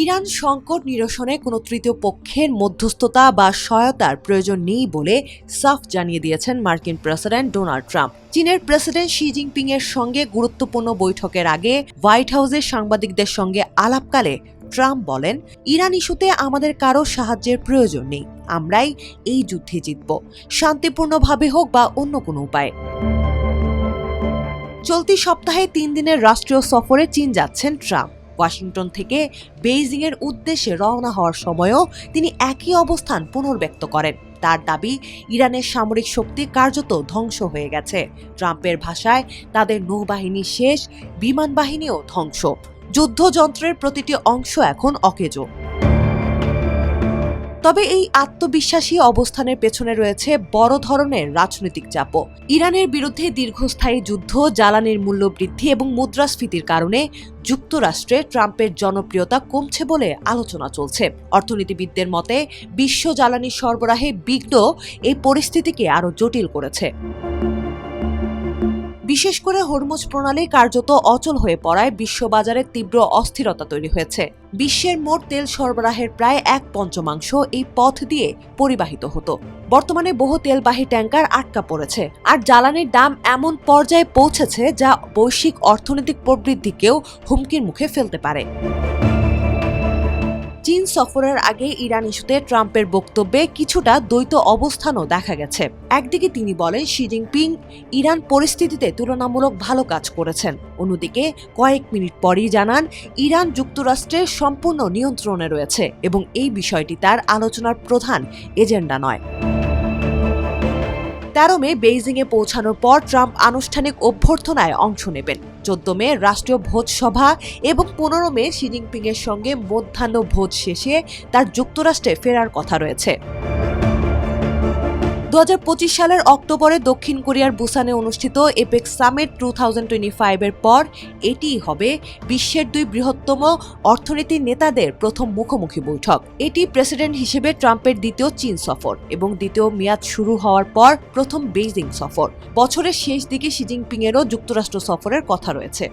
Iran সংকট নিরসনে কোনো তৃতীয় পক্ষের মধ্যস্থতা বা সহায়তার প্রয়োজন নেই বলে সাফ জানিয়ে দিয়েছেন মার্কিন প্রেসিডেন্ট ডোনাল্ড ট্রাম্প। চীনের প্রেসিডেন্ট শি জিনপিং এর সঙ্গে গুরুত্বপূর্ণ বৈঠকের আগে হোয়াইট হাউসের সাংবাদিকদের সঙ্গে আলাপকালে ট্রাম্প বলেন, ইরান ইস্যুতে আমাদের কারো সাহায্যের প্রয়োজন নেই। আমরাই এই যুদ্ধে জিতব, শান্তিপূর্ণভাবে হোক বা অন্য কোনো উপায়ে। চলতি সপ্তাহে 3 দিনের রাষ্ট্রীয় সফরে চীন যাচ্ছেন ট্রাম্প। ওয়াশিংটন থেকে বেইজিং এর উদ্দেশ্যে রওনা হওয়ার সময়ও তিনি একই অবস্থান পুনর্ব্যক্ত করেন। তার দাবি, ইরানের সামরিক শক্তি কার্যত ধ্বংস হয়ে গেছে। ট্রাম্পের ভাষায়, তাদের নৌবাহিনী শেষ, বিমান বাহিনীও ধ্বংস, যুদ্ধযন্ত্রের প্রতিটি অংশ এখন অকেজো। তবে এই আত্মবিশ্বাসী অবস্থানের পেছনে রয়েছে বড় ধরনের রাজনৈতিক চাপও। ইরানের বিরুদ্ধে দীর্ঘস্থায়ী যুদ্ধ, জ্বালানির মূল্য বৃদ্ধি এবং মুদ্রাস্ফীতির কারণে যুক্তরাষ্ট্রে ট্রাম্পের জনপ্রিয়তা কমছে বলে আলোচনা চলছে। অর্থনীতিবিদদের মতে, বিশ্ব জ্বালানি সরবরাহে বিঘ্ন এই পরিস্থিতিকে আরও জটিল করেছে। বিশেষ করে হরমুজ প্রণালী কার্যত অচল হয়ে পড়ায় বিশ্ববাজারে তীব্র অস্থিরতা তৈরি হয়েছে। বিশ্বের মোট তেল সরবরাহের প্রায় 1/5 এই পথ দিয়ে পরিবাহিত হতো। বর্তমানে বহু তেলবাহী ট্যাঙ্কার আটকা পড়েছে, আর জ্বালানির দাম এমন পর্যায়ে পৌঁছেছে যা বৈশ্বিক অর্থনৈতিক প্রবৃদ্ধিকেও হুমকির মুখে ফেলতে পারে। চীন সফরের আগে ইরান ইস্যুতে ট্রাম্পের বক্তব্যে কিছুটা দ্বৈত অবস্থানও দেখা গেছে। একদিকে তিনি বলেন, শি জিনপিং ইরান পরিস্থিতিতে তুলনামূলক ভালো কাজ করেছেন। অন্যদিকে কয়েক মিনিট পরই জানান, ইরান যুক্তরাষ্ট্রের সম্পূর্ণ নিয়ন্ত্রণে রয়েছে এবং এই বিষয়টি তার আলোচনার প্রধান এজেন্ডা নয়। 13 মে বেইজিংয়ে পৌঁছানোর পর ট্রাম্প আনুষ্ঠানিক অভ্যর্থনায় অংশ নেবেন। 14 মে রাষ্ট্রীয় ভোজ সভা এবং 15 মে শি জিনপিং এর সঙ্গে মধ্যাহ্ন ভোজ শেষে তার যুক্তরাষ্ট্রে ফেরার কথা রয়েছে। 2025 সালের অক্টোবরে দক্ষিণ কোরিয়ার বুসানে অনুষ্ঠিত এপেক সামিট 2025 এর পর এটিই হবে বিশ্বের 2 বৃহত্তম অর্থনীতির নেতাদের প্রথম মুখোমুখি বৈঠক। এটি প্রেসিডেন্ট হিসেবে ট্রাম্পের দ্বিতীয় চীন সফর এবং দ্বিতীয় মেয়াদ শুরু হওয়ার পর প্রথম বেইজিং সফর। বছরের শেষ দিকে শি জিনপিং এরও যুক্তরাষ্ট্র সফরের কথা রয়েছে।